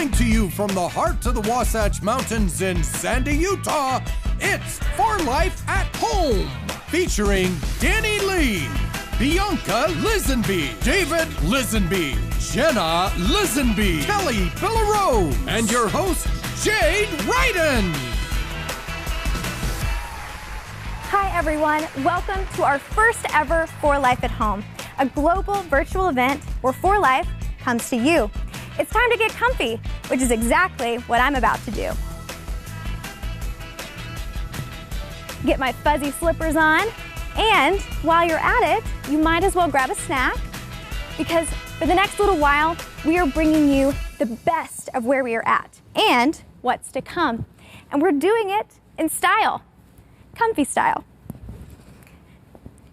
Coming to you from the heart of the Wasatch Mountains in Sandy, Utah, it's For Life at Home, featuring Danny Lee, Bianca Lisenby, David Lisenby, Jenna Lisenby, Kelly Villarose, and your host, Jade Ryden. Hi everyone, welcome to our first ever For Life at Home, a global virtual event where For Life comes to you. It's time to get comfy, which is exactly what I'm about to do. Get my fuzzy slippers on, and while you're at it, you might as well grab a snack, because for the next little while, we are bringing you the best of where we are at and what's to come. And we're doing it in style, comfy style.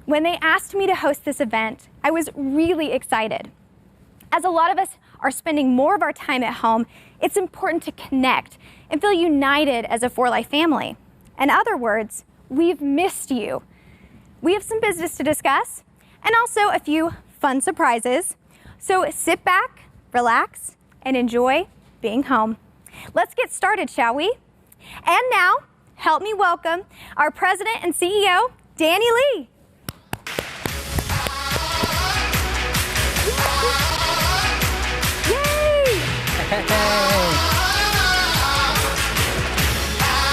When they asked me to host this event, I was really excited. As a lot of us are spending more of our time at home, it's important to connect and feel united as a For Life family. In other words, we've missed you. We have some business to discuss and also a few fun surprises. So sit back, relax, and enjoy being home. Let's get started, shall we? And now, help me welcome our president and CEO, Danny Lee. Hey.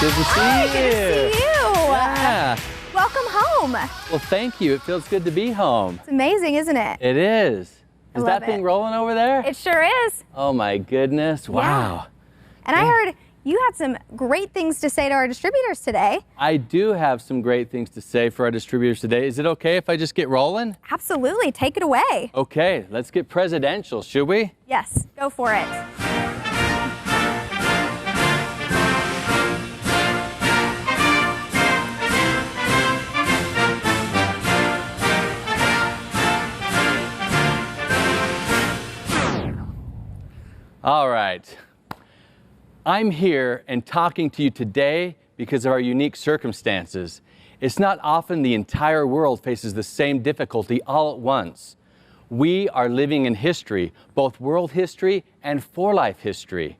Good to see you. Good to see you. Yeah. Welcome home. Well, thank you. It feels good to be home. It's amazing, isn't it? It is. Is that thing rolling over there? It sure is. Oh my goodness. Wow. Yeah. And I heard you had some great things to say to our distributors today. I do have some great things to say for our distributors today. Is it okay if I just get rolling? Absolutely. Take it away. Okay, let's get presidential, should we? Yes, go for it. All right. I'm here and talking to you today because of our unique circumstances. It's not often the entire world faces the same difficulty all at once. We are living in history, both world history and For Life history.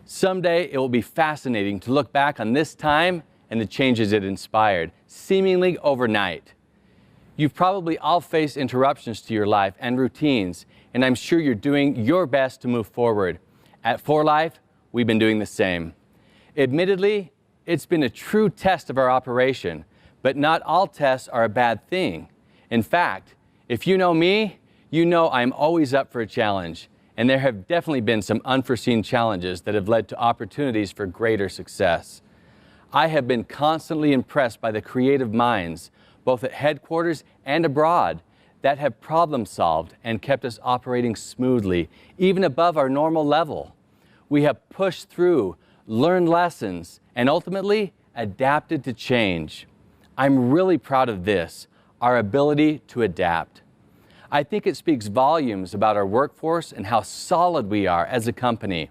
Someday it will be fascinating to look back on this time and the changes it inspired, seemingly overnight. You've probably all faced interruptions to your life and routines, and I'm sure you're doing your best to move forward. At For Life, we've been doing the same. Admittedly, it's been a true test of our operation, but not all tests are a bad thing. In fact, if you know me, you know I'm always up for a challenge, and there have definitely been some unforeseen challenges that have led to opportunities for greater success. I have been constantly impressed by the creative minds, both at headquarters and abroad, that have problem solved and kept us operating smoothly, even above our normal level. We have pushed through, learned lessons, and ultimately adapted to change. I'm really proud of this, our ability to adapt. I think it speaks volumes about our workforce and how solid we are as a company.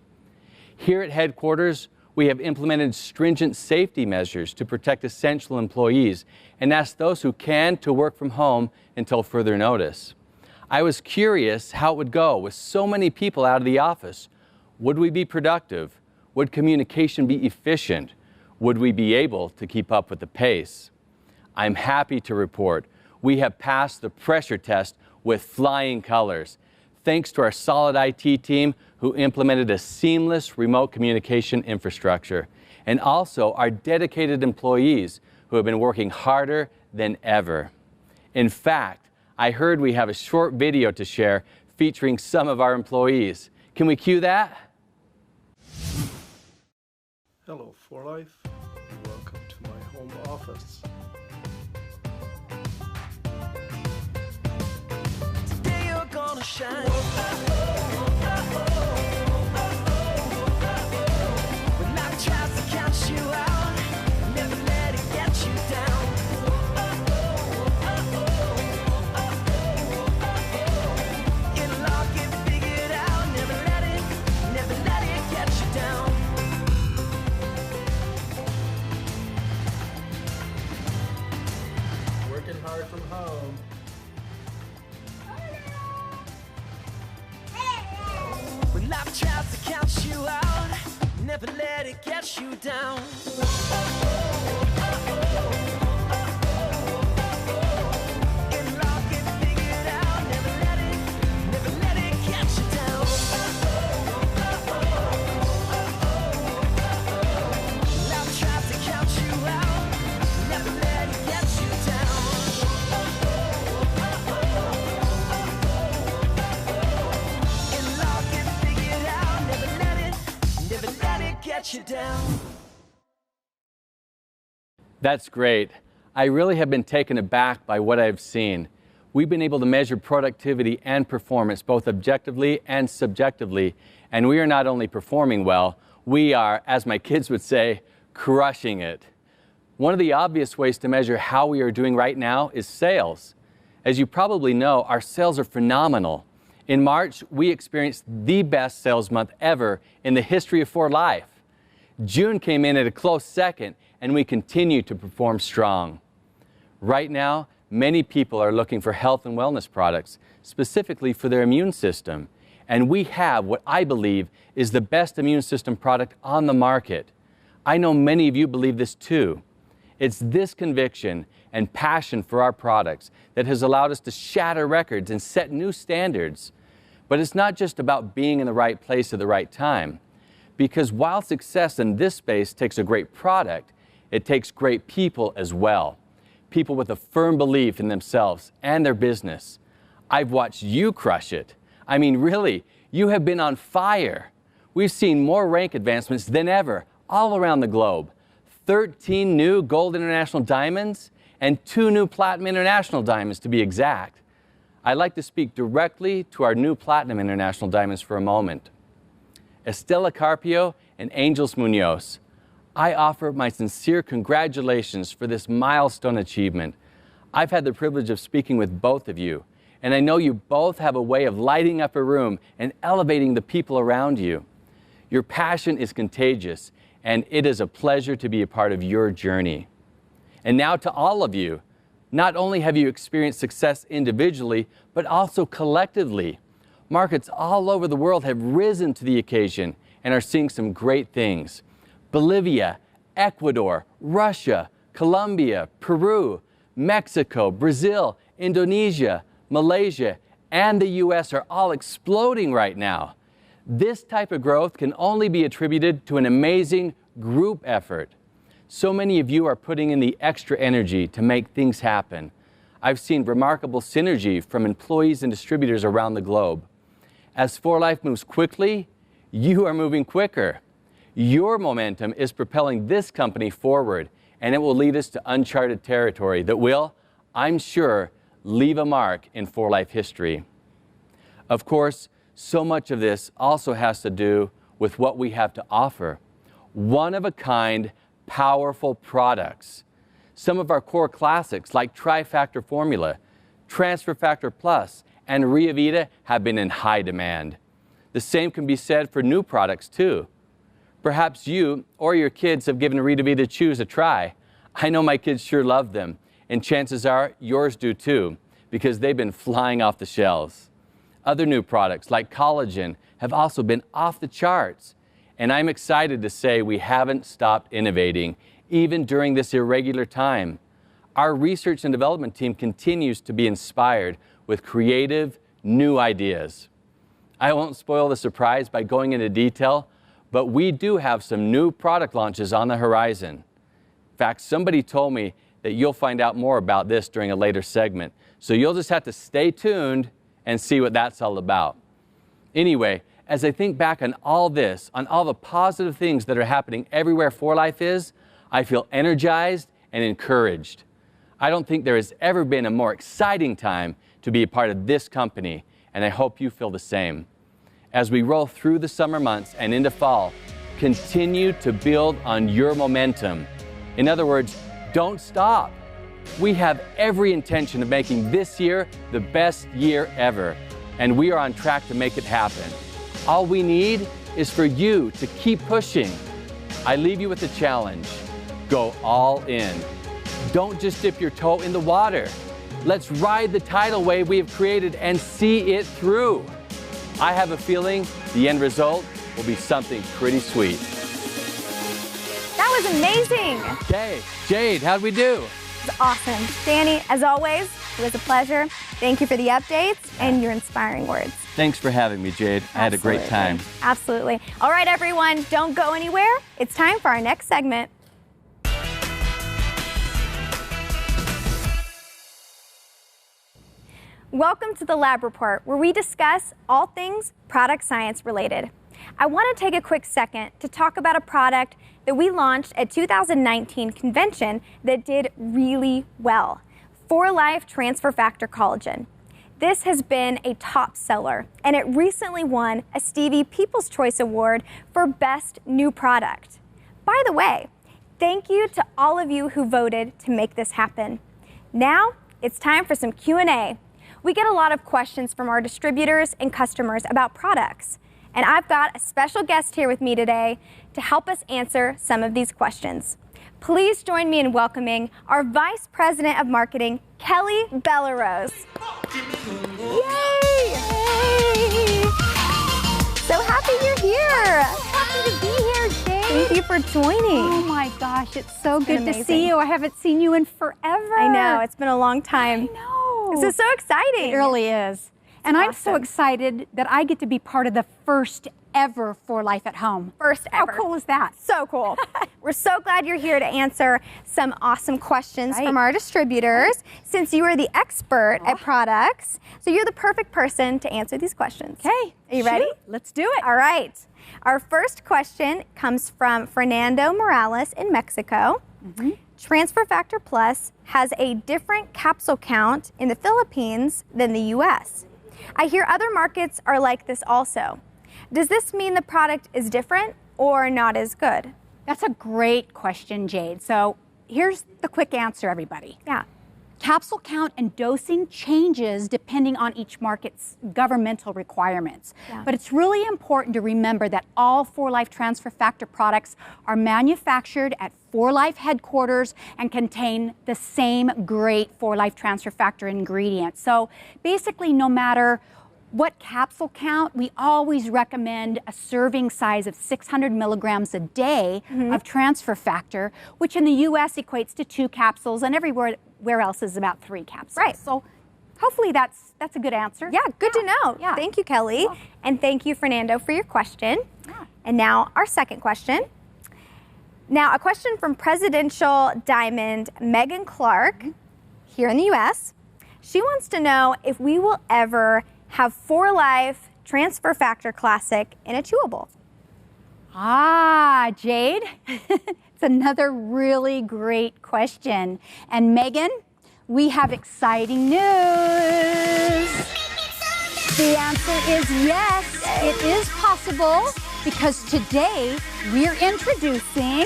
Here at headquarters, we have implemented stringent safety measures to protect essential employees and asked those who can to work from home until further notice. I was curious how it would go with so many people out of the office. Would we be productive? Would communication be efficient? Would we be able to keep up with the pace? I'm happy to report we have passed the pressure test with flying colors, thanks to our solid IT team who implemented a seamless remote communication infrastructure, and also our dedicated employees who have been working harder than ever. In fact, I heard we have a short video to share featuring some of our employees. Can we cue that? Hello, For Life, and welcome to my home office. Today you're gonna shine. When life tries to count you out, never let it get you down. It'll all get figured out. Never let it get you down. Life tries to count you out, never let it get you down. In love, get figured out, never let it get you down. Life tries to count you out, never let it get you down. In love, get figured out, never let it get you down. That's great. I really have been taken aback by what I've seen. We've been able to measure productivity and performance both objectively and subjectively, and we are not only performing well, we are, as my kids would say, crushing it. One of the obvious ways to measure how we are doing right now is sales. As you probably know, our sales are phenomenal. In March, we experienced the best sales month ever in the history of 4Life. June came in at a close second, and we continue to perform strong. Right now, many people are looking for health and wellness products, specifically for their immune system. And we have what I believe is the best immune system product on the market. I know many of you believe this too. It's this conviction and passion for our products that has allowed us to shatter records and set new standards. But it's not just about being in the right place at the right time. Because while success in this space takes a great product, it takes great people as well. People with a firm belief in themselves and their business. I've watched you crush it. I mean, really, you have been on fire. We've seen more rank advancements than ever, all around the globe. 13 new Gold International Diamonds and 2 new Platinum International Diamonds, to be exact. I'd like to speak directly to our new Platinum International Diamonds for a moment. Estela Carpio and Angels Munoz, I offer my sincere congratulations for this milestone achievement. I've had the privilege of speaking with both of you, and I know you both have a way of lighting up a room and elevating the people around you. Your passion is contagious, and it is a pleasure to be a part of your journey. And now to all of you, not only have you experienced success individually, but also collectively. Markets all over the world have risen to the occasion and are seeing some great things. Bolivia, Ecuador, Russia, Colombia, Peru, Mexico, Brazil, Indonesia, Malaysia, and the US are all exploding right now. This type of growth can only be attributed to an amazing group effort. So many of you are putting in the extra energy to make things happen. I've seen remarkable synergy from employees and distributors around the globe. As 4Life moves quickly, you are moving quicker. Your momentum is propelling this company forward, and it will lead us to uncharted territory that will, I'm sure, leave a mark in 4Life history. Of course, so much of this also has to do with what we have to offer. One-of-a-kind, powerful products. Some of our core classics like Trifactor Formula, Transferfactor Plus, and VIDA have been in high demand. The same can be said for new products too. Perhaps you or your kids have given VIDA Chews a try. I know my kids sure love them, and chances are yours do too, because they've been flying off the shelves. Other new products like collagen have also been off the charts, and I'm excited to say we haven't stopped innovating, even during this irregular time. Our research and development team continues to be inspired with creative, new ideas. I won't spoil the surprise by going into detail, but we do have some new product launches on the horizon. In fact, somebody told me that you'll find out more about this during a later segment, so you'll just have to stay tuned and see what that's all about. Anyway, as I think back on all this, on all the positive things that are happening everywhere 4Life is, I feel energized and encouraged. I don't think there has ever been a more exciting time to be a part of this company, and I hope you feel the same. As we roll through the summer months and into fall, continue to build on your momentum. In other words, don't stop. We have every intention of making this year the best year ever, and we are on track to make it happen. All we need is for you to keep pushing. I leave you with a challenge. Go all in. Don't just dip your toe in the water. Let's ride the tidal wave we have created and see it through. I have a feeling the end result will be something pretty sweet. That was amazing. Okay, Jade, how'd we do? It was awesome. Danny, as always, it was a pleasure. Thank you for the updates and your inspiring words. Thanks for having me, Jade. I had a great time. Absolutely. All right, everyone, don't go anywhere. It's time for our next segment. Welcome to the Lab Report, where we discuss all things product science related. I want to take a quick second to talk about a product that we launched at 2019 convention that did really well. 4Life Transfer Factor Collagen. This has been a top seller, and it recently won a Stevie People's Choice Award for Best New Product. By the way, thank you to all of you who voted to make this happen. Now, it's time for some Q&A. We get a lot of questions from our distributors and customers about products, and I've got a special guest here with me today to help us answer some of these questions. Please join me in welcoming our Vice President of Marketing, Kelly Bellarose. Yay! Yay! So happy you're here. Happy to be here, Jade. Thank you for joining. Oh my gosh, it's so good amazing. to see you. I haven't seen you in forever. I know, it's been a long time. I know. This is so exciting. It really is. And I'm so awesome. excited that I get to be part of the first ever 4Life at Home. First ever. How cool is that? So cool. We're so glad you're here to answer some awesome questions Right. from our distributors. Since you are the expert at products, so you're the perfect person to answer these questions. Okay. Are you ready? Shoot. Let's do it. All right. Our first question comes from Fernando Morales in Mexico. Transfer Factor Plus has a different capsule count in the Philippines than the US. I hear other markets are like this also. Does this mean the product is different or not as good? That's a great question, Jade. So here's the quick answer, everybody. Yeah. Capsule count and dosing changes depending on each market's governmental requirements. Yeah. But it's really important to remember that all 4Life Transfer Factor products are manufactured at 4Life headquarters and contain the same great 4Life Transfer Factor ingredients. So basically, no matter what capsule count, we always recommend a serving size of 600 milligrams a day of transfer factor, which in the US equates to 2 capsules, and everywhere else is about 3 capsules. Right. So hopefully that's a good answer. Yeah, good to know. Yeah. Thank you, Kelly. Well, and thank you, Fernando, for your question. Yeah. And now our second question. Now, a question from Presidential Diamond Megan Clark here in the US. She wants to know if we will ever have 4Life Transfer Factor Classic in a chewable. Ah, Jade, it's another really great question. And Megan, we have exciting news. The answer is yes, it is possible, because today we're introducing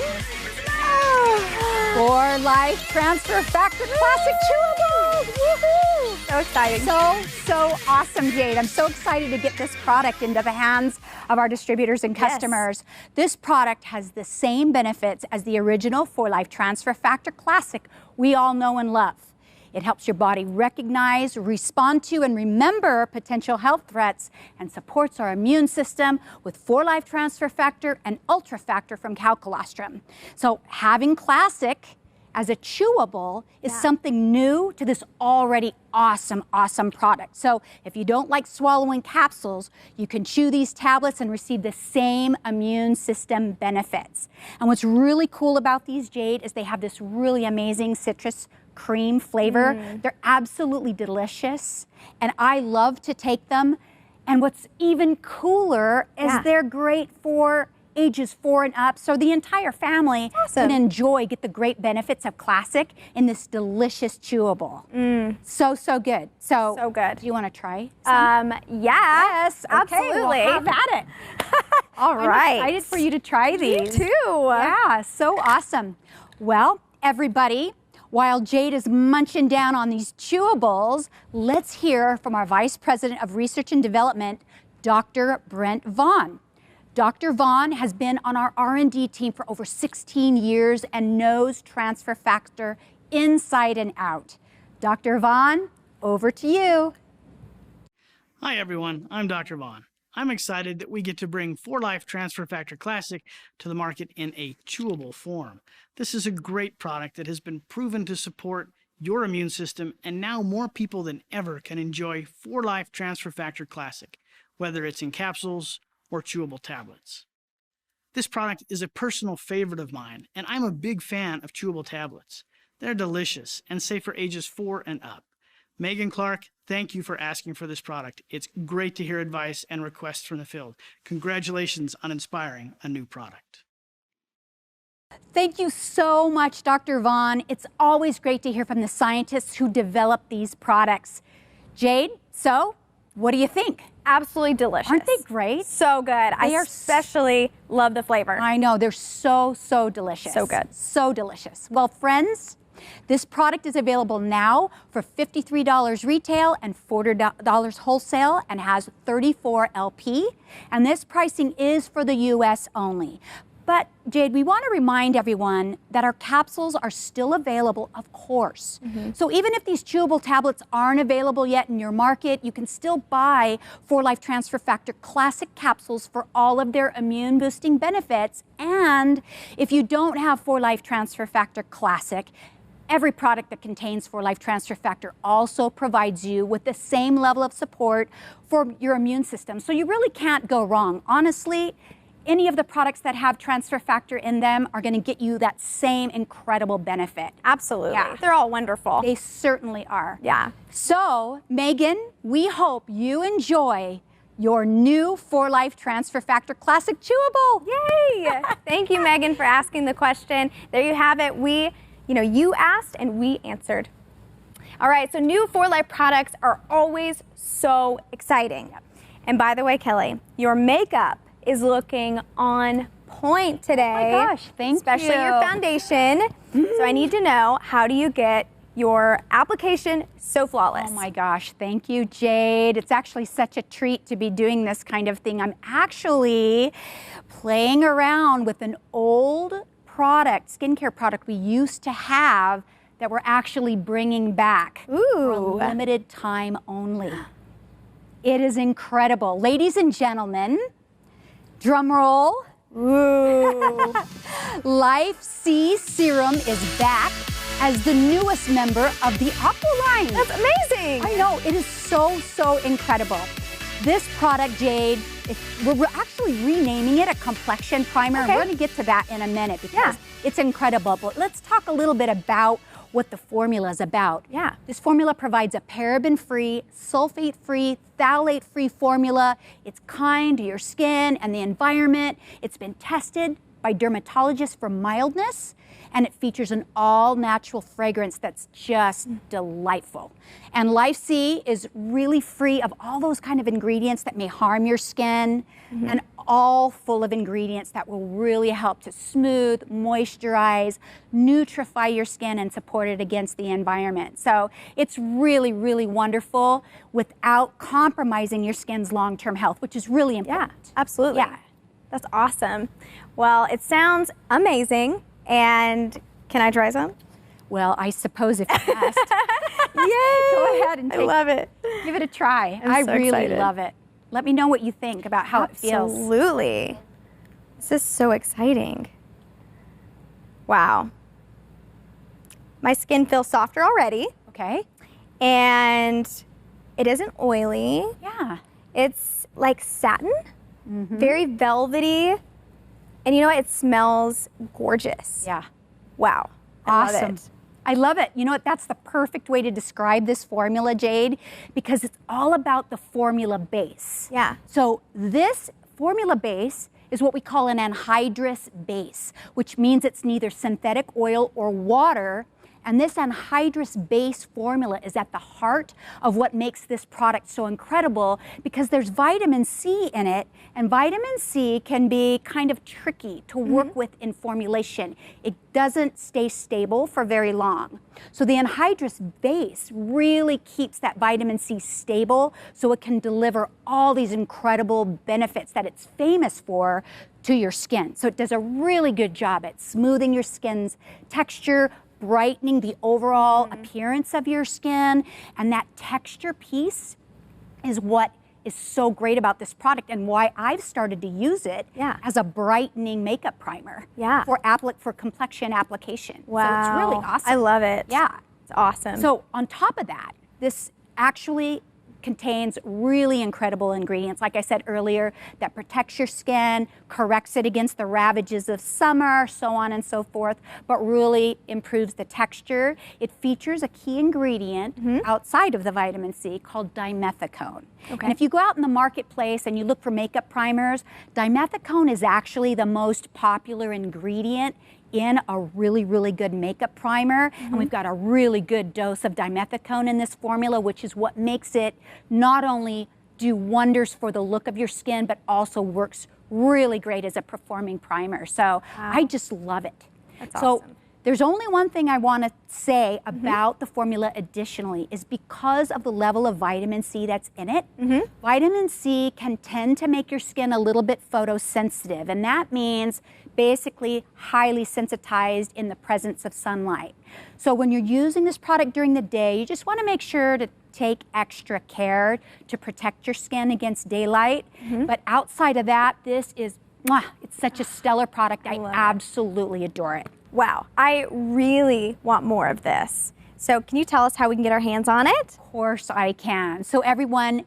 4Life Transfer Factor Classic Chewables. Woohoo! So exciting. So awesome, Jade. I'm so excited to get this product into the hands of our distributors and customers. This product has the same benefits as the original 4Life Transfer Factor Classic we all know and love. It helps your body recognize, respond to, and remember potential health threats, and supports our immune system with 4Life Transfer Factor and Ultra Factor from cow colostrum. So having Classic as a chewable is something new to this already awesome product. So if you don't like swallowing capsules, you can chew these tablets and receive the same immune system benefits. And what's really cool about these, Jade, is they have this really amazing citrus cream flavor. They're absolutely delicious, and I love to take them. And what's even cooler is they're great for ages 4 and up, so the entire family can enjoy, get the great benefits of Classic in this delicious chewable. So good. So good. Do you want to try some? Yes, absolutely. Okay, well, have at it. All right. I'm excited for you to try these. Me too. Yeah, so awesome. Well, everybody, while Jade is munching down on these chewables, let's hear from our Vice President of Research and Development, Dr. Brent Vaughn. Dr. Vaughn has been on our R&D team for over 16 years and knows transfer factor inside and out. Dr. Vaughn, over to you. Hi everyone, I'm Dr. Vaughn. I'm excited that we get to bring 4Life Transfer Factor Classic to the market in a chewable form. This is a great product that has been proven to support your immune system, and now more people than ever can enjoy 4Life Transfer Factor Classic, whether it's in capsules or chewable tablets. This product is a personal favorite of mine, and I'm a big fan of chewable tablets. They're delicious and safe for ages 4 and up. Megan Clark, thank you for asking for this product. It's great to hear advice and requests from the field. Congratulations on inspiring a new product. Thank you so much, Dr. Vaughn. It's always great to hear from the scientists who develop these products. Jade, so what do you think? Absolutely delicious. Aren't they great? So good. I especially love the flavor. I know, they're so delicious. So good. So delicious. Well, friends, this product is available now for $53 retail and $40 wholesale and has 34 LP. And this pricing is for the US only. But Jade, we want to remind everyone that our capsules are still available, of course. So even if these chewable tablets aren't available yet in your market, you can still buy 4Life Transfer Factor Classic capsules for all of their immune boosting benefits. And if you don't have 4Life Transfer Factor Classic, every product that contains 4Life Transfer Factor also provides you with the same level of support for your immune system. So you really can't go wrong. Honestly, any of the products that have transfer factor in them are going to get you that same incredible benefit. Absolutely. Yeah. They're all wonderful. They certainly are. Yeah. So, Megan, we hope you enjoy your new 4Life Transfer Factor Classic Chewable. Yay! Thank you, Megan, for asking the question. There you have it. You asked and we answered. All right, so new 4Life products are always so exciting. And by the way, Kelly, your makeup is looking on point today. Oh my gosh, thank you. Especially your foundation. So I need to know, how do you get your application so flawless? Oh my gosh, thank you, Jade. It's actually such a treat to be doing this kind of thing. I'm actually playing around with an old product, skincare product we used to have that we're actually bringing back for a limited time only. It is incredible. Ladies and gentlemen, drum roll. Ooh. Life C Serum is back as the newest member of the Aqua line. That's amazing. I know, it is so incredible. This product, Jade, we're actually renaming it a complexion primer. Okay. We're going to get to that in a minute because it's incredible. But let's talk a little bit about what the formula is about. Yeah. This formula provides a paraben-free, sulfate-free, phthalate-free formula. It's kind to your skin and the environment. It's been tested by dermatologists for mildness, and it features an all-natural fragrance that's just delightful. And Life C is really free of all those kind of ingredients that may harm your skin, and all full of ingredients that will really help to smooth, moisturize, nutrify your skin, and support it against the environment. So it's really wonderful without compromising your skin's long-term health, which is really important. Yeah, absolutely. Yeah. That's awesome. Well, it sounds amazing. And can I try some? Well, I suppose if you asked. Yay! Go ahead and I love it. give it a try. I'm I so really excited. love it. Let me know what you think about how it feels. Absolutely. This is so exciting. Wow. My skin feels softer already. Okay. And it isn't oily. Yeah. It's like satin, very velvety. And you know what? It smells gorgeous. Yeah. Wow. Awesome. I love it. I love it. You know what? That's the perfect way to describe this formula, Jade, because it's all about the formula base. Yeah. So this formula base is what we call an anhydrous base, which means it's neither synthetic oil or water. And this anhydrous base formula is at the heart of what makes this product so incredible, because there's vitamin C in it, and vitamin C can be kind of tricky to work with in formulation. It doesn't stay stable for very long. So the anhydrous base really keeps that vitamin C stable so it can deliver all these incredible benefits that it's famous for to your skin. So it does a really good job at smoothing your skin's texture, brightening the overall appearance of your skin, and that texture piece is what is so great about this product and why I've started to use it as a brightening makeup primer for complexion application. Wow. So it's really awesome. I love it. Yeah. It's awesome. So on top of that, this actually contains really incredible ingredients, like I said earlier, that protects your skin, corrects it against the ravages of summer, so on and so forth, but really improves the texture. It features a key ingredient outside of the vitamin C called dimethicone. Okay. And if you go out in the marketplace and you look for makeup primers, dimethicone is actually the most popular ingredient in a really, really good makeup primer. And we've got a really good dose of dimethicone in this formula, which is what makes it not only do wonders for the look of your skin, but also works really great as a performing primer. So I just love it. That's awesome. There's only one thing I want to say about the formula additionally is because of the level of vitamin C that's in it, vitamin C can tend to make your skin a little bit photosensitive, and that means basically highly sensitized in the presence of sunlight. So when you're using this product during the day, you just want to make sure to take extra care to protect your skin against daylight. But outside of that, this is, it's such a stellar product. I absolutely adore it. Wow, I really want more of this. So can you tell us how we can get our hands on it? Of course I can. So everyone,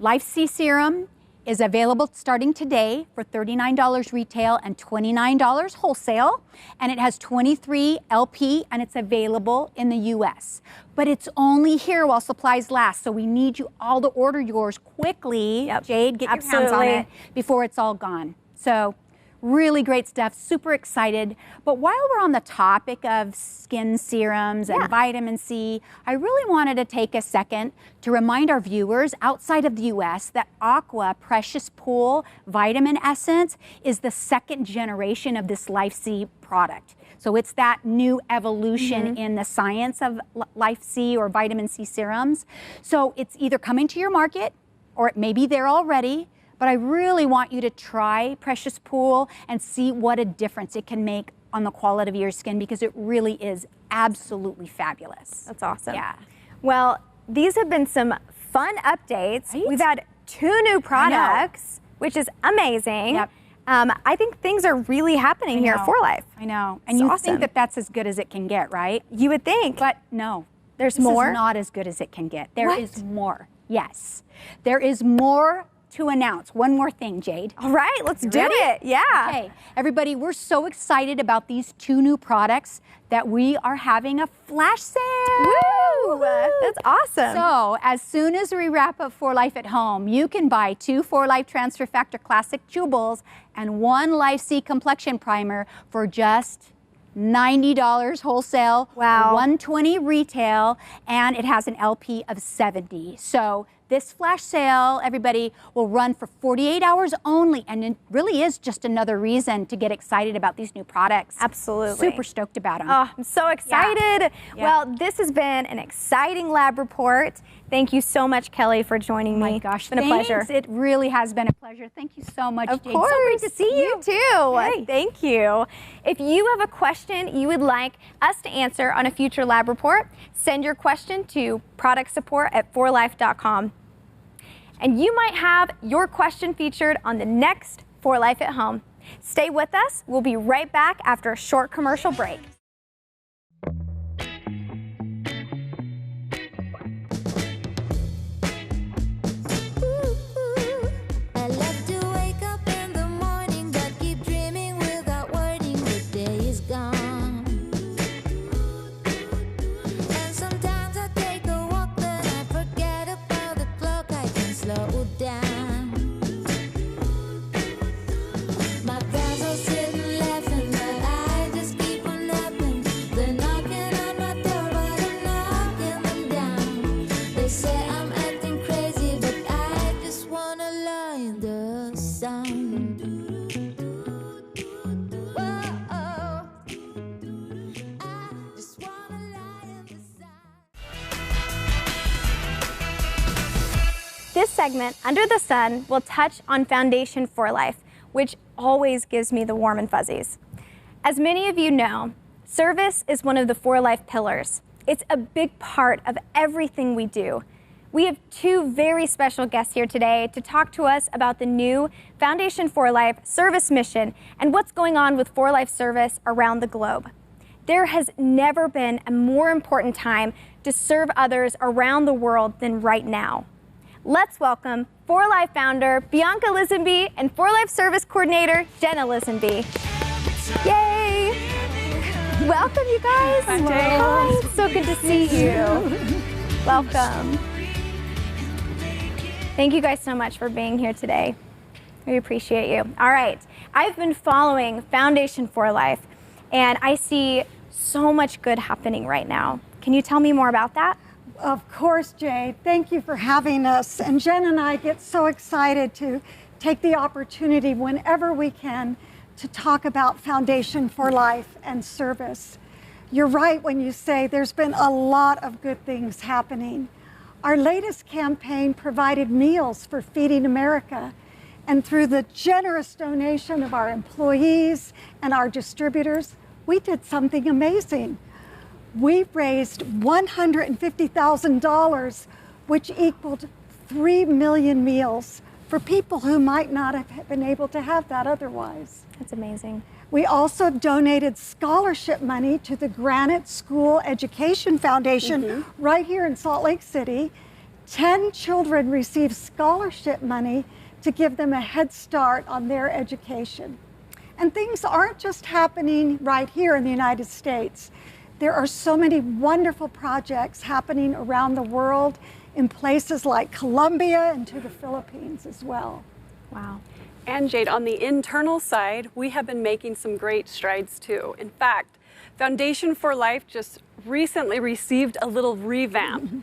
Life C Serum is available starting today for $39 retail and $29 wholesale. And it has 23 LP and it's available in the US. But it's only here while supplies last. So we need you all to order yours quickly. Jade, get your hands on it before it's all gone. So really great stuff, super excited. But while we're on the topic of skin serums and vitamin C, I really wanted to take a second to remind our viewers outside of the US that Aqua Precious Pool Vitamin Essence is the second generation of this Life C product. So it's that new evolution in the science of Life C or vitamin C serums. So it's either coming to your market or it may be there already. But I really want you to try Precious Pool and see what a difference it can make on the quality of your skin because it really is absolutely fabulous. That's awesome. Yeah. Well, these have been some fun updates. Right? We've had 2 new products, which is amazing. Yep. I think things are really happening here at 4Life. I know. And It's you awesome. think that that's as good as it can get, right? You would think. But no. There's this more? is not as good as it can get. There What? is more. Yes. There is more to announce. One more thing, Jade. All right, let's do ready? it. Yeah. Okay, everybody, we're so excited about these 2 new products that we are having a flash sale. Woo! That's awesome. So, as soon as we wrap up 4Life at Home, you can buy 2 4Life Transfer Factor Classic Chewables and 1 Life C Complexion Primer for just $90 wholesale, Wow. $120 retail, and it has an LP of 70. So this flash sale, everybody, will run for 48 hours only, and it really is just another reason to get excited about these new products. Absolutely. Super stoked about them. Oh, I'm so excited. Yeah. Well, this has been an exciting lab report. Thank you so much, Kelly, for joining me. Oh my gosh, it's been thanks. a pleasure. It really has been a pleasure. Thank you so much, Of Jade. course. So great to see you. You too. Hey. Thank you. If you have a question you would like us to answer on a future lab report, send your question to productsupport@4life.com. And you might have your question featured on the next 4Life at Home. Stay with us. We'll be right back after a short commercial break. I love to wake up in the morning, but keep dreaming without wording. The day is gone. And sometimes I take a walk, then I forget about the clock. I can slow down. My friends are sitting laughing, but I just keep on napping. They're knocking on my door, but I'm knocking them down. They say I'm acting crazy, but I just wanna lie in the sun. Whoa, I just wanna lie in the sun. This segment, Under the Sun, will touch on Foundation 4Life, which always gives me the warm and fuzzies. As many of you know, service is one of the 4Life pillars. It's a big part of everything we do. We have two very special guests here today to talk to us about the new Foundation for Life service mission and what's going on with For Life service around the globe. There has never been a more important time to serve others around the world than right now. Let's welcome For Life founder Bianca Lisenby and For Life service coordinator Jenna Lisenby. Yay! Welcome, you guys. Hi. So good to see you. Welcome. Thank you guys so much for being here today. We appreciate you. All right, I've been following Foundation for Life, and I see so much good happening right now. Can you tell me more about that? Of course, Jade. Thank you for having us. And Jen and I get so excited to take the opportunity whenever we can to talk about Foundation for Life and service. You're right when you say there's been a lot of good things happening. Our latest campaign provided meals for Feeding America, and through the generous donation of our employees and our distributors, we did something amazing. We raised $150,000, which equaled 3 million meals for people who might not have been able to have that otherwise. That's amazing. We also donated scholarship money to the Granite School Education Foundation right here in Salt Lake City. 10 children received scholarship money to give them a head start on their education. And things aren't just happening right here in the United States. There are so many wonderful projects happening around the world in places like Colombia and to the Philippines as well. Wow. And Jade, on the internal side, we have been making some great strides too. In fact, Foundation for Life just recently received a little revamp.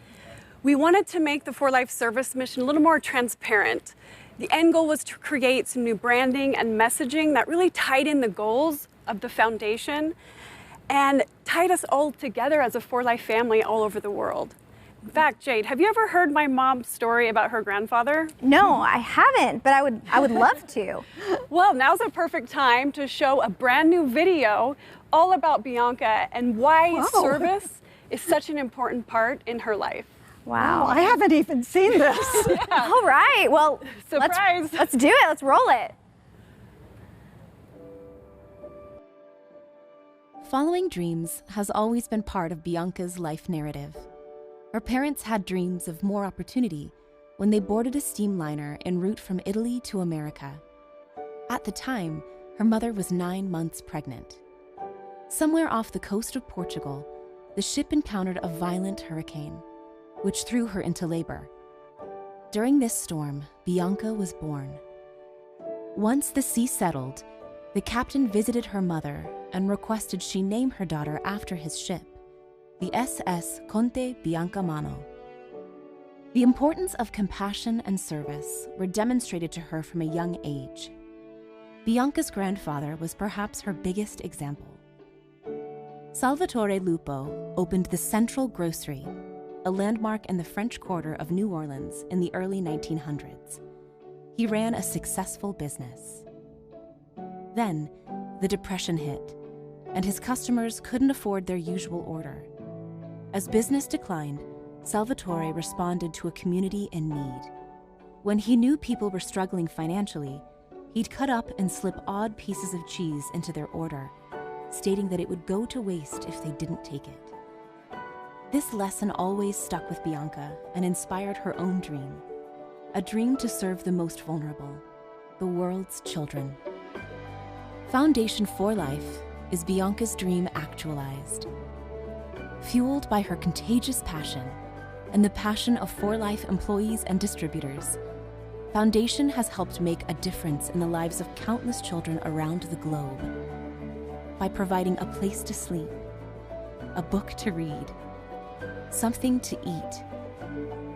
We wanted to make the For Life service mission a little more transparent. The end goal was to create some new branding and messaging that really tied in the goals of the foundation and tied us all together as a For Life family all over the world. In fact, Jade, have you ever heard my mom's story about her grandfather? No, I haven't, but I would love to. Well, now's a perfect time to show a brand new video all about Bianca and why service is such an important part in her life. Wow. I haven't even seen this. All right, well, surprise. Let's do it. Let's roll it. Following dreams has always been part of Bianca's life narrative. Her parents had dreams of more opportunity when they boarded a steamliner en route from Italy to America. At the time, her mother was 9 months pregnant. Somewhere off the coast of Portugal, the ship encountered a violent hurricane, which threw her into labor. During this storm, Bianca was born. Once the sea settled, the captain visited her mother and requested she name her daughter after his ship, the SS Conte Biancamano. The importance of compassion and service were demonstrated to her from a young age. Bianca's grandfather was perhaps her biggest example. Salvatore Lupo opened the Central Grocery, a landmark in the French Quarter of New Orleans in the early 1900s. He ran a successful business. Then, the Depression hit, and his customers couldn't afford their usual order. As business declined, Salvatore responded to a community in need. When he knew people were struggling financially, he'd cut up and slip odd pieces of cheese into their order, stating that it would go to waste if they didn't take it. This lesson always stuck with Bianca and inspired her own dream, a dream to serve the most vulnerable, the world's children. Foundation for Life is Bianca's dream actualized. Fueled by her contagious passion and the passion of For Life employees and distributors, Foundation has helped make a difference in the lives of countless children around the globe by providing a place to sleep, a book to read, something to eat,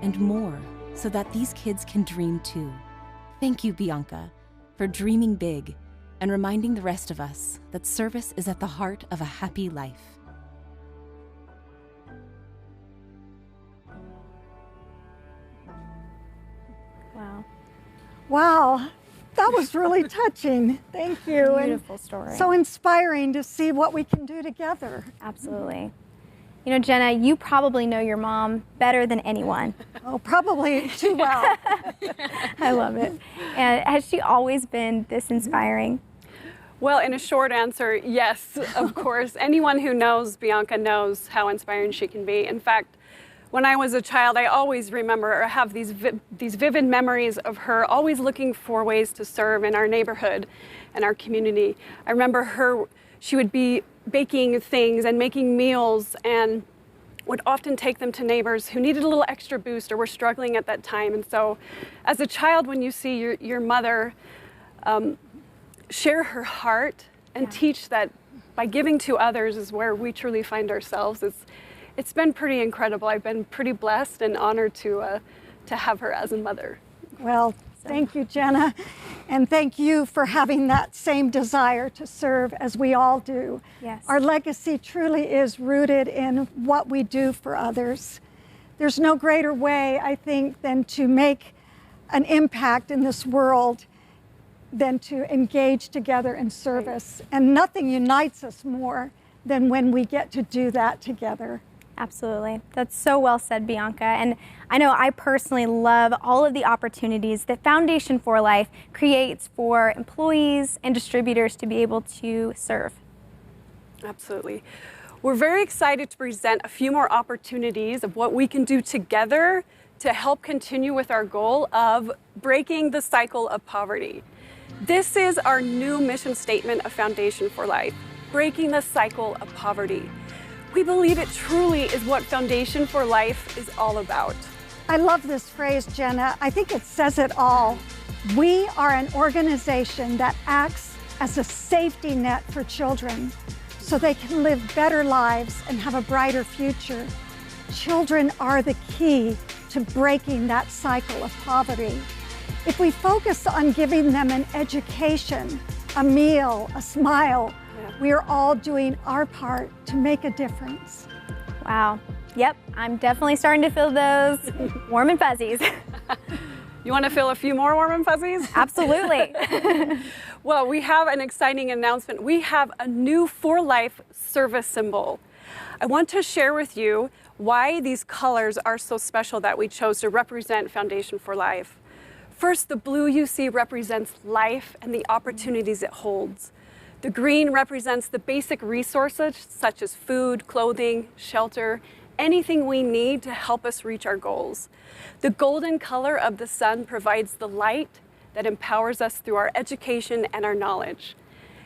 and more so that these kids can dream too. Thank you, Bianca, for dreaming big and reminding the rest of us that service is at the heart of a happy life. Wow. Wow, that was really touching. Thank you. Beautiful story. So inspiring to see what we can do together. Absolutely. You know, Jenna, you probably know your mom better than anyone. Oh, probably too well. I love it. And has she always been this inspiring? Well, in a short answer, yes, of course. Anyone who knows Bianca knows how inspiring she can be. In fact, when I was a child, I always remember or have these vivid memories of her always looking for ways to serve in our neighborhood and our community. I remember she would be baking things and making meals and would often take them to neighbors who needed a little extra boost or were struggling at that time. And so as a child, when you see your mother share her heart and teach that by giving to others is where we truly find ourselves, it's been pretty incredible. I've been pretty blessed and honored to have her as a mother. Well, thank you, Jenna. And thank you for having that same desire to serve as we all do. Yes. Our legacy truly is rooted in what we do for others. There's no greater way, I think, than to make an impact in this world than to engage together in service. Right. And nothing unites us more than when we get to do that together. Absolutely. That's so well said, Bianca. And I know I personally love all of the opportunities that Foundation for Life creates for employees and distributors to be able to serve. Absolutely. We're very excited to present a few more opportunities of what we can do together to help continue with our goal of breaking the cycle of poverty. This is our new mission statement of Foundation for Life, breaking the cycle of poverty. We believe it truly is what Foundation for Life is all about. I love this phrase, Jenna. I think it says it all. We are an organization that acts as a safety net for children so they can live better lives and have a brighter future. Children are the key to breaking that cycle of poverty. If we focus on giving them an education, a meal, a smile, we are all doing our part to make a difference. Wow. Yep, I'm definitely starting to feel those warm and fuzzies. You want to feel a few more warm and fuzzies? Absolutely. Well, we have an exciting announcement. We have a new For Life service symbol. I want to share with you why these colors are so special that we chose to represent Foundation for Life. First, the blue you see represents life and the opportunities it holds. The green represents the basic resources such as food, clothing, shelter, anything we need to help us reach our goals. The golden color of the sun provides the light that empowers us through our education and our knowledge.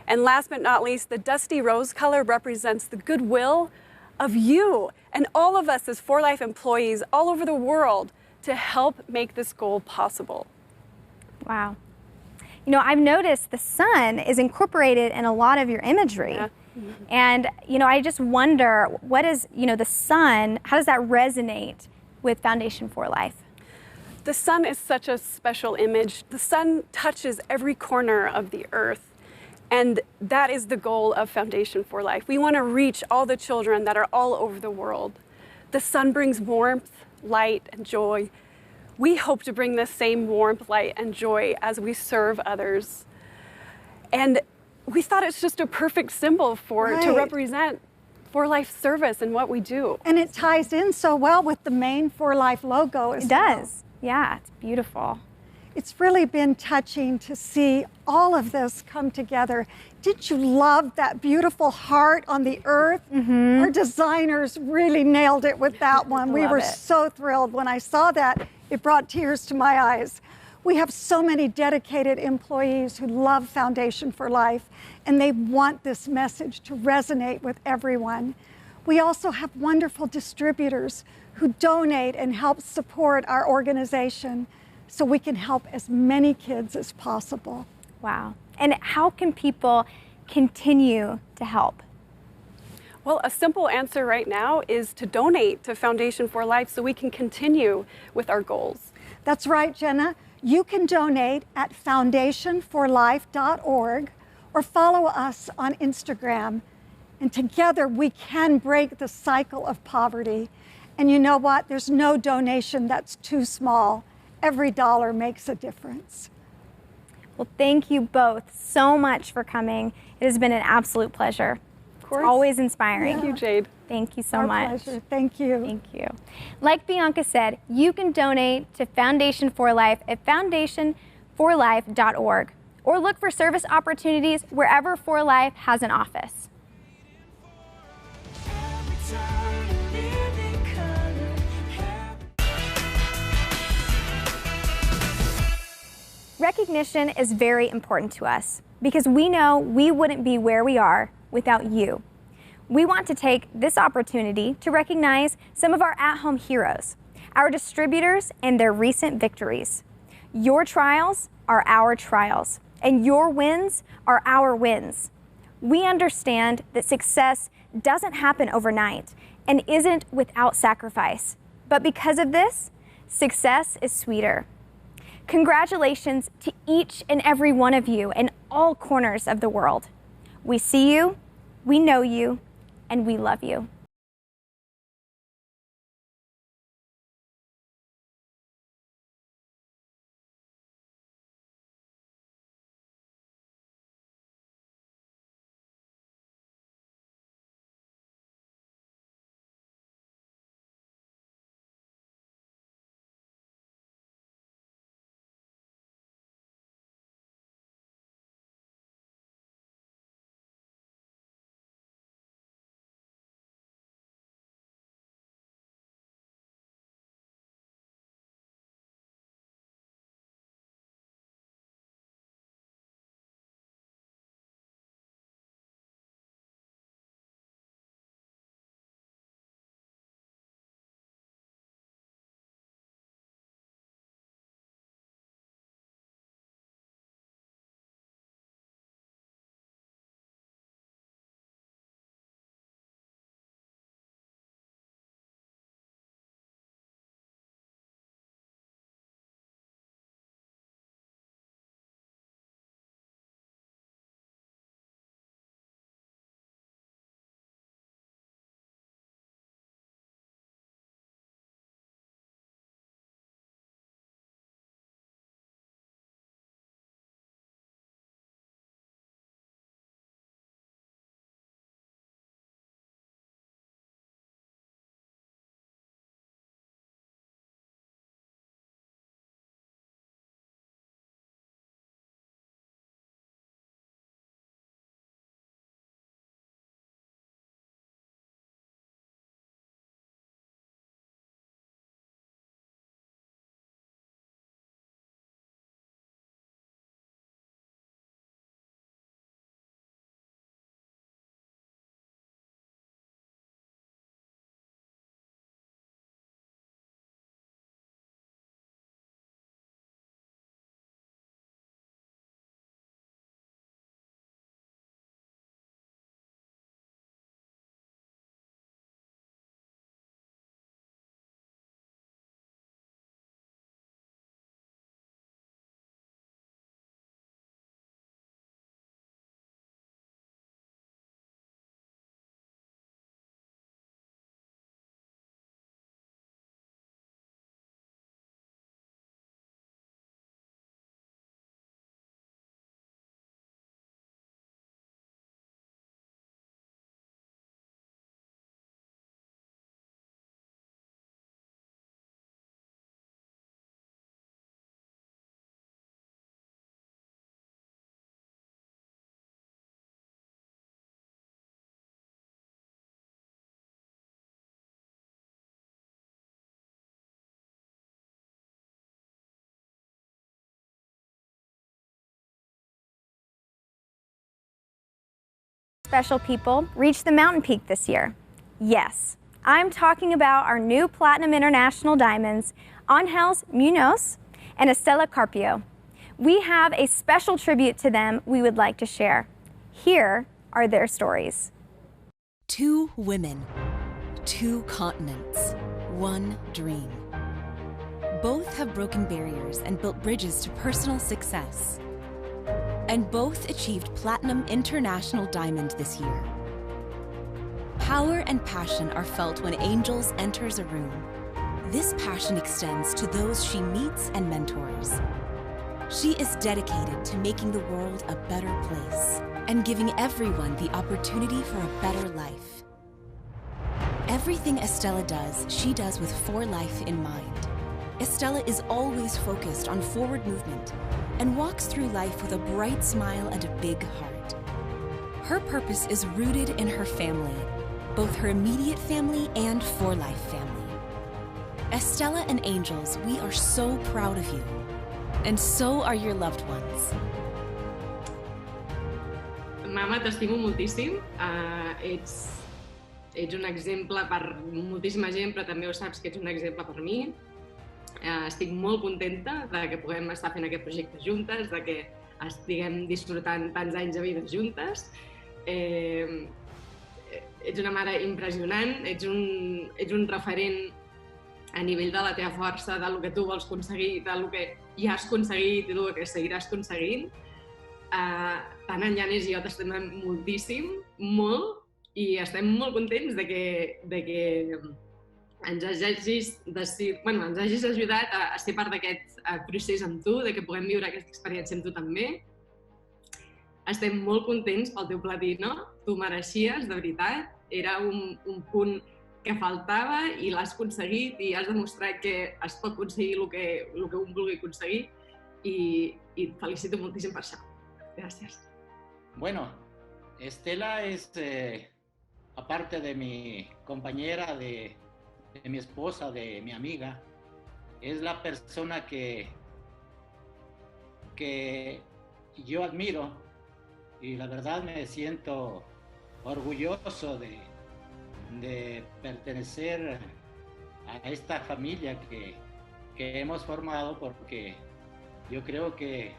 And last but not least, the dusty rose color represents the goodwill of you and all of us as For Life employees all over the world to help make this goal possible. Wow. You know, I've noticed the sun is incorporated in a lot of your imagery. Yeah. And, you know, I just wonder, what is, you know, the sun, how does that resonate with Foundation for Life? The sun is such a special image. The sun touches every corner of the earth. And that is the goal of Foundation for Life. We want to reach all the children that are all over the world. The sun brings warmth, light, and joy. We hope to bring the same warmth, light, and joy as we serve others. And we thought it's just a perfect symbol to represent For Life service and what we do. And it ties in so well with the main For Life logo as well. It does. Yeah, it's beautiful. It's really been touching to see all of this come together. Did you love that beautiful heart on the earth? Mm-hmm. Our designers really nailed it with that one. We were so thrilled when I saw that. It brought tears to my eyes. We have so many dedicated employees who love Foundation for Life, and they want this message to resonate with everyone. We also have wonderful distributors who donate and help support our organization so we can help as many kids as possible. Wow. And how can people continue to help? Well, a simple answer right now is to donate to Foundation for Life so we can continue with our goals. That's right, Jenna. You can donate at foundationforlife.org or follow us on Instagram. And together we can break the cycle of poverty. And you know what? There's no donation that's too small. Every dollar makes a difference. Well, thank you both so much for coming. It has been an absolute pleasure. Of course. It's always inspiring. Thank you, Jade. Thank you so Our much. pleasure. Thank you. Thank you. Like Bianca said, you can donate to Foundation for Life at foundationforlife.org or look for service opportunities wherever For Life has an office. Recognition is very important to us because we know we wouldn't be where we are without you. We want to take this opportunity to recognize some of our at-home heroes, our distributors and their recent victories. Your trials are our trials, and your wins are our wins. We understand that success doesn't happen overnight and isn't without sacrifice, but because of this, success is sweeter. Congratulations to each and every one of you in all corners of the world. We see you, we know you, and we love you. Special people reached the mountain peak this year. Yes, I'm talking about our new Platinum International Diamonds, Ángels Munoz and Estela Carpio. We have a special tribute to them we would like to share. Here are their stories. 2 women, 2 continents, 1 dream. Both have broken barriers and built bridges to personal success. And both achieved Platinum International Diamond this year. Power and passion are felt when Angels enters a room. This passion extends to those she meets and mentors. She is dedicated to making the world a better place and giving everyone the opportunity for a better life. Everything Estella does, she does with 4Life in mind. Estella is always focused on forward movement and walks through life with a bright smile and a big heart. Her purpose is rooted in her family, both her immediate family and 4Life family. Estella and Angels, we are so proud of you, and so are your loved ones. Mama, t'estimo moltíssim. Ets un exemple per moltíssima gent, però també ho saps que ets un exemple per mi. Estic molt contenta de que puguem estar fent aquest projecte juntes, de que estiguem disfrutant tants anys de vida juntes. Ets una mare impressionant, ets un referent a nivell de la teva força, del que tu vols aconseguir, del que ja has aconseguit i del que seguiràs aconseguint. Tant en Janis i jo t'estimem moltíssim, molt, i estem molt contents de que ens hagis ajudat a ser part d'aquest procés amb tu, de que puguem viure aquesta experiència amb tu també. Estem molt contents pel teu platí, no? Tu mereixies, de veritat. Era un punt que faltava i l'has aconseguit i has demostrat que es pot aconseguir el que un vulgui aconseguir i et felicito moltíssim per això. Gràcies. Bueno, Estela es, aparte de mi compañera, de mi esposa, de mi amiga, es la persona que yo admiro y la verdad me siento orgulloso de pertenecer a esta familia que hemos formado, porque yo creo que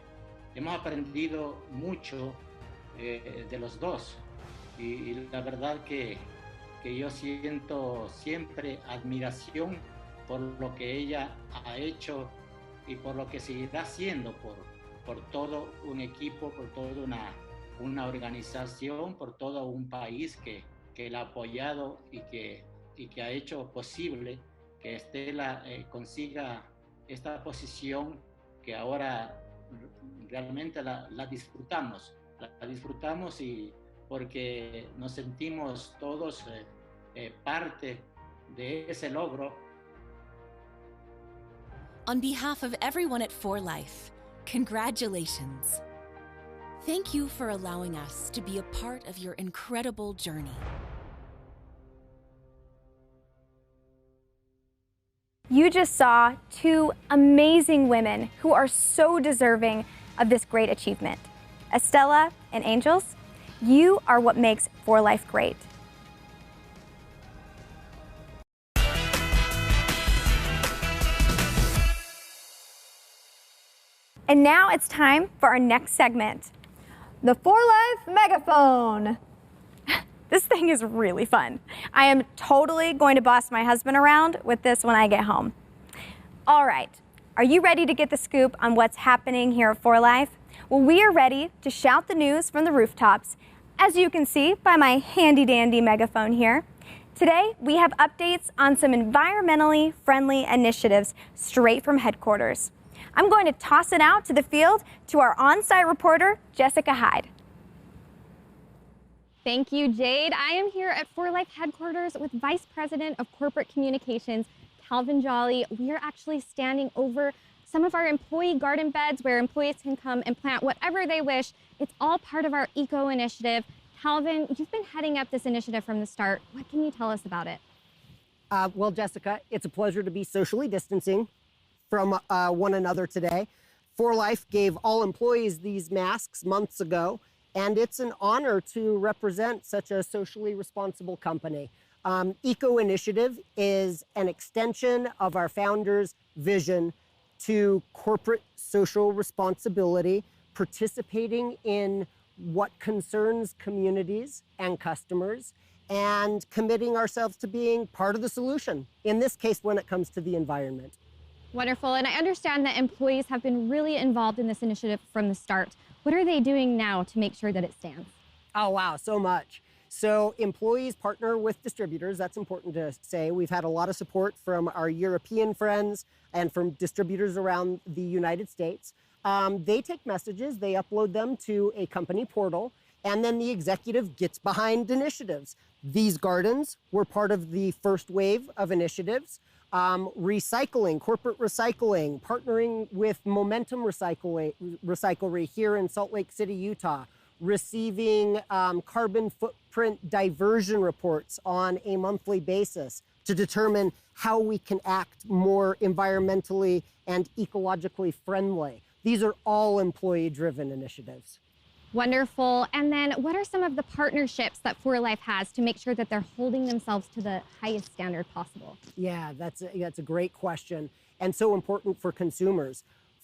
hemos aprendido mucho de los dos y la verdad que yo siento siempre admiración por lo que ella ha hecho y por lo que seguirá haciendo por todo un equipo, por toda una organización, por todo un país que la ha apoyado y que ha hecho posible que Estela consiga esta posición que ahora realmente la disfrutamos y porque nos sentimos todos parte de ese logro. On behalf of everyone at 4Life, congratulations. Thank you for allowing us to be a part of your incredible journey. You just saw two amazing women who are so deserving of this great achievement. Estella and Angels, you are what makes 4Life great. And now it's time for our next segment, the 4Life Megaphone. This thing is really fun. I am totally going to boss my husband around with this when I get home. All right, are you ready to get the scoop on what's happening here at 4Life? Well, we are ready to shout the news from the rooftops, as you can see by my handy-dandy megaphone here. Today, we have updates on some environmentally friendly initiatives straight from headquarters. I'm going to toss it out to the field to our on-site reporter, Jessica Hyde. Thank you, Jade. I am here at 4Life headquarters with Vice President of Corporate Communications, Calvin Jolly. We are actually standing over some of our employee garden beds where employees can come and plant whatever they wish. It's all part of our eco initiative. Calvin, you've been heading up this initiative from the start. What can you tell us about it? Well, Jessica, it's a pleasure to be socially distancing from one another today. 4Life gave all employees these masks months ago, and it's an honor to represent such a socially responsible company. Eco Initiative is an extension of our founder's vision to corporate social responsibility, participating in what concerns communities and customers, and committing ourselves to being part of the solution, in this case, when it comes to the environment. Wonderful, and I understand that employees have been really involved in this initiative from the start. What are they doing now to make sure that it stands? Oh, wow, so much. So employees partner with distributors, that's important to say. We've had a lot of support from our European friends and from distributors around the United States. They take messages, they upload them to a company portal, and then the executive gets behind initiatives. These gardens were part of the first wave of initiatives. Recycling, corporate recycling, partnering with Momentum Recyclery here in Salt Lake City, Utah, receiving carbon footprint diversion reports on a monthly basis to determine how we can act more environmentally and ecologically friendly. These are all employee-driven initiatives. Wonderful. And then what are some of the partnerships that For Life has to make sure that they're holding themselves to the highest standard possible? Yeah, that's a great question, and so important for consumers.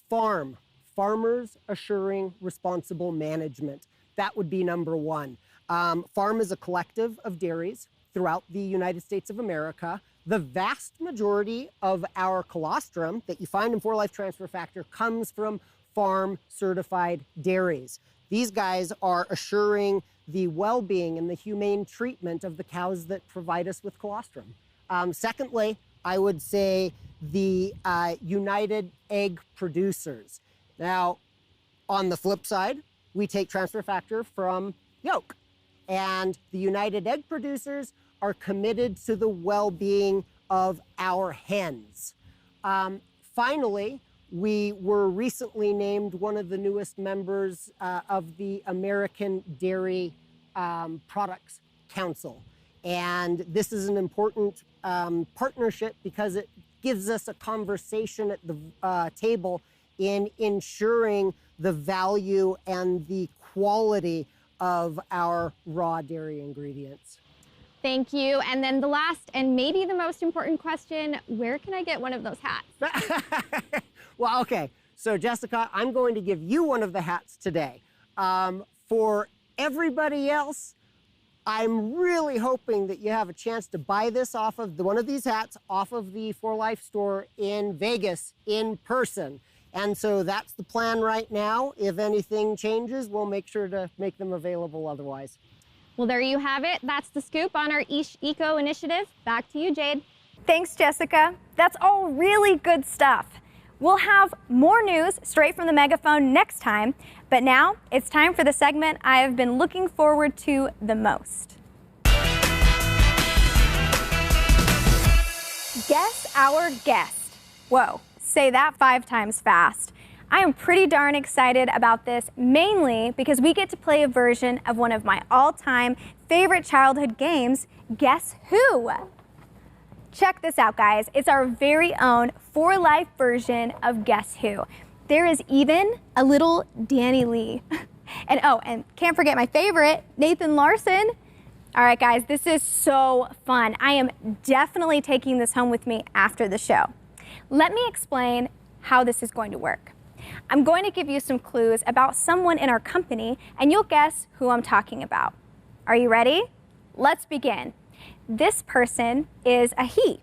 Farmers assuring responsible management. That would be number one. Farm is a collective of dairies throughout the United States of America. The vast majority of our colostrum that you find in For Life Transfer Factor comes from farm-certified dairies. These guys are assuring the well-being and the humane treatment of the cows that provide us with colostrum. Secondly, I would say the United Egg Producers. Now, on the flip side, we take transfer factor from yolk, and the United Egg Producers are committed to the well-being of our hens. Finally, we were recently named one of the newest members of the American Dairy Products Council. And this is an important partnership because it gives us a conversation at the table in ensuring the value and the quality of our raw dairy ingredients. Thank you. And then the last and maybe the most important question, where can I get one of those hats? Well, okay. So Jessica, I'm going to give you one of the hats today. For everybody else, I'm really hoping that you have a chance to buy this off of one of these hats off of the For Life store in Vegas in person. And so that's the plan right now. If anything changes, we'll make sure to make them available otherwise. Well, there you have it. That's the scoop on our Eco initiative. Back to you, Jade. Thanks, Jessica. That's all really good stuff. We'll have more news straight from the megaphone next time, but now it's time for the segment I've been looking forward to the most. Guess our guest. Whoa, say that 5 times fast. I am pretty darn excited about this, mainly because we get to play a version of one of my all-time favorite childhood games, Guess Who? Check this out, guys. It's our very own For Life version of Guess Who. There is even a little Danny Lee. And oh, and can't forget my favorite, Nathan Larson. All right, guys, this is so fun. I am definitely taking this home with me after the show. Let me explain how this is going to work. I'm going to give you some clues about someone in our company, and you'll guess who I'm talking about. Are you ready? Let's begin. This person is a he.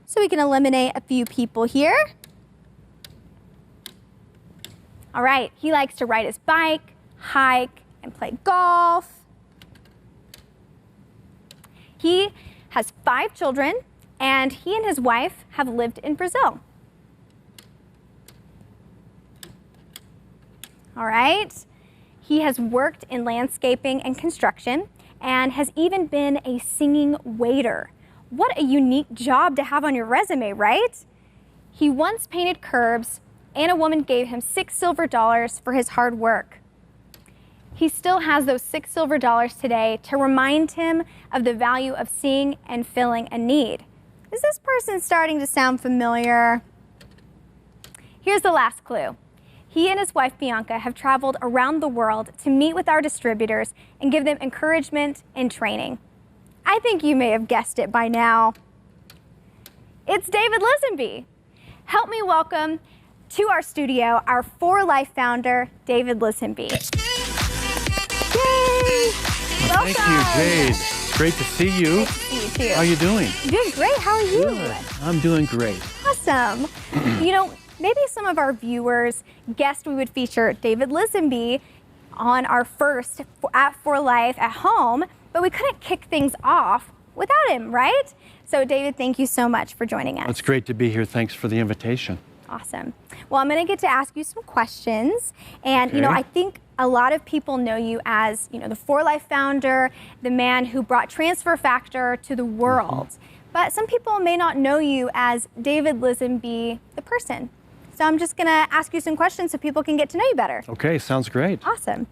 So we can eliminate a few people here. All right, he likes to ride his bike, hike, and play golf. He has 5 children, and he and his wife have lived in Brazil. All right, he has worked in landscaping and construction and has even been a singing waiter. What a unique job to have on your resume, right? He once painted curbs, and a woman gave him $6 silver for his hard work. He still has those $6 silver today to remind him of the value of seeing and filling a need. Is this person starting to sound familiar? Here's the last clue. He and his wife Bianca have traveled around the world to meet with our distributors and give them encouragement and training. I think you may have guessed it by now. It's David Lisenby. Help me welcome to our studio our For Life founder, David Lisenby. Yay! Welcome. Thank you, Jade. Great to see you. Great to see you too. How are you doing? I'm doing great. How are you? Good. I'm doing great. Awesome. You know, maybe some of our viewers guessed we would feature David Lisenby on our first at For Life at home, but we couldn't kick things off without him, right? So David, thank you so much for joining us. It's great to be here. Thanks for the invitation. Awesome. Well, I'm going to get to ask you some questions. And, you know, I think a lot of people know you as, the 4Life founder, the man who brought transfer factor to the world. But some people may not know you as David Lisenby, the person. So I'm just gonna ask you some questions so people can get to know you better. Okay, sounds great. Awesome.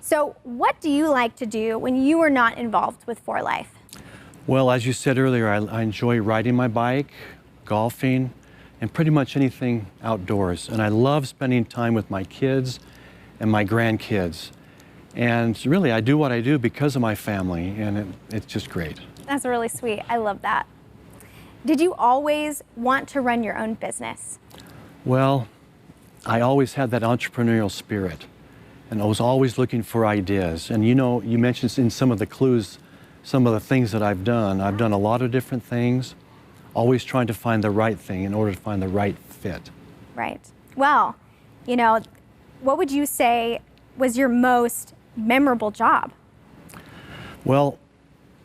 So what do you like to do when you are not involved with 4Life? Well, as you said earlier, I enjoy riding my bike, golfing, and pretty much anything outdoors. And I love spending time with my kids and my grandkids. And really, I do what I do because of my family, and it's just great. That's really sweet. I love that. Did you always want to run your own business? Well, I always had that entrepreneurial spirit, and I was always looking for ideas. And you mentioned in some of the clues, some of the things that I've done. I've done a lot of different things, always trying to find the right thing in order to find the right fit. Right. Well, what would you say was your most memorable job? Well,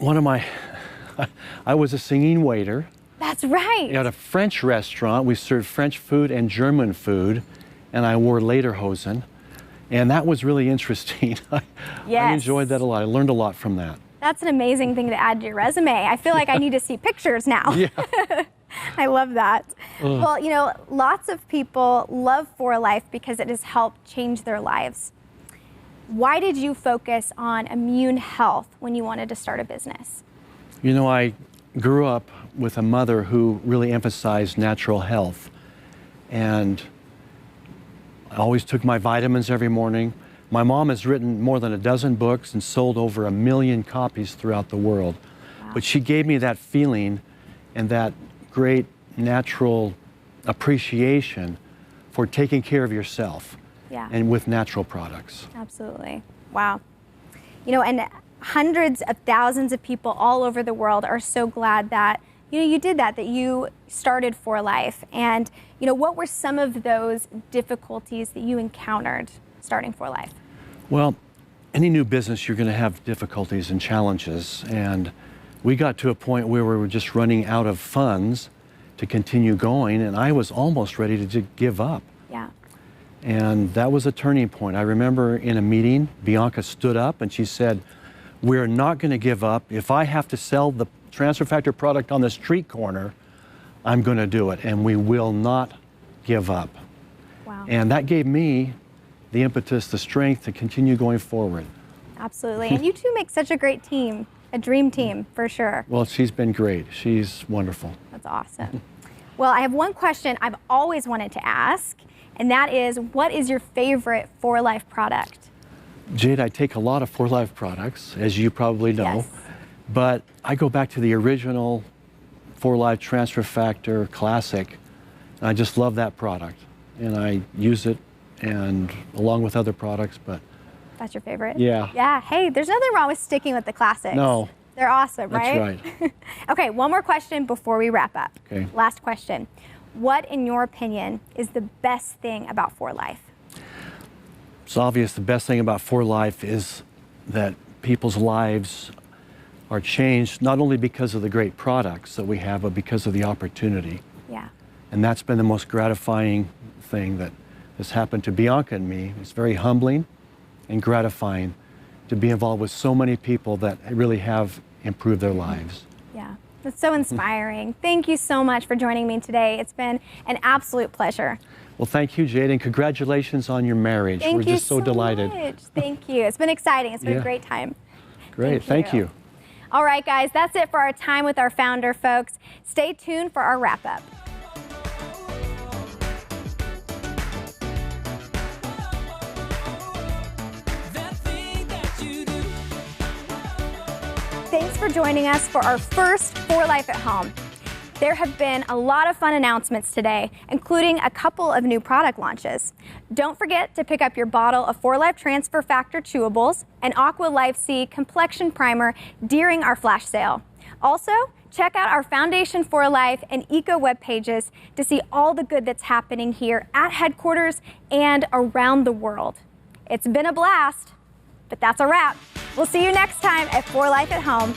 I was a singing waiter. That's right. At a French restaurant. We served French food and German food, and I wore lederhosen. And that was really interesting. Yes. I enjoyed that a lot. I learned a lot from that. That's an amazing thing to add to your resume. I feel like I need to see pictures now. Yeah. I love that. Well, lots of people love 4Life because it has helped change their lives. Why did you focus on immune health when you wanted to start a business? I grew up with a mother who really emphasized natural health. And I always took my vitamins every morning. My mom has written more than a dozen books and sold over 1 million copies throughout the world. Wow. But she gave me that feeling and that great natural appreciation for taking care of yourself. Yeah. And with natural products. Absolutely. Wow. And hundreds of thousands of people all over the world are so glad that you did that you started 4Life. And what were some of those difficulties that you encountered starting 4Life? Well, any new business, you're going to have difficulties and challenges. And we got to a point where we were just running out of funds to continue going, and I was almost ready to give up. Yeah. And that was a turning point. I remember in a meeting, Bianca stood up and she said, "We're not going to give up. If I have to sell the transfer factor product on the street corner, I'm going to do it, and we will not give up." Wow. And that gave me the impetus, the strength to continue going forward. Absolutely. And you two make such a great team, a dream team for sure. Well, she's been great. She's wonderful. That's awesome. Well, I have one question I've always wanted to ask, and that is, what is your favorite 4Life product? Jade, I take a lot of 4Life products, as you probably know, Yes. but I go back to the original 4Life Transfer Factor Classic, and I just love that product. And I use it, and along with other products, but... That's your favorite? Yeah. Yeah, hey, there's nothing wrong with sticking with the classics. No. They're awesome, right? That's right. Okay, one more question before we wrap up. Okay. Last question. What, in your opinion, is the best thing about 4Life? It's obvious the best thing about 4Life is that people's lives are changed not only because of the great products that we have, but because of the opportunity. Yeah. And that's been the most gratifying thing that has happened to Bianca and me. It's very humbling and gratifying to be involved with so many people that really have improved their lives. Yeah, that's so inspiring. Thank you so much for joining me today. It's been an absolute pleasure. Well, thank you, Jade, and congratulations on your marriage. Thank We're you just so delighted. Much. Thank you. It's been exciting. It's been a great time. Great, thank you. All right, guys, that's it for our time with our founder, folks. Stay tuned for our wrap-up. Thanks for joining us for our first 4Life at Home. There have been a lot of fun announcements today, including a couple of new product launches. Don't forget to pick up your bottle of 4Life Transfer Factor Chewables and Aqua Life C Complexion Primer during our flash sale. Also, check out our Foundation 4Life and Eco web pages to see all the good that's happening here at headquarters and around the world. It's been a blast, but that's a wrap. We'll see you next time at 4Life at Home.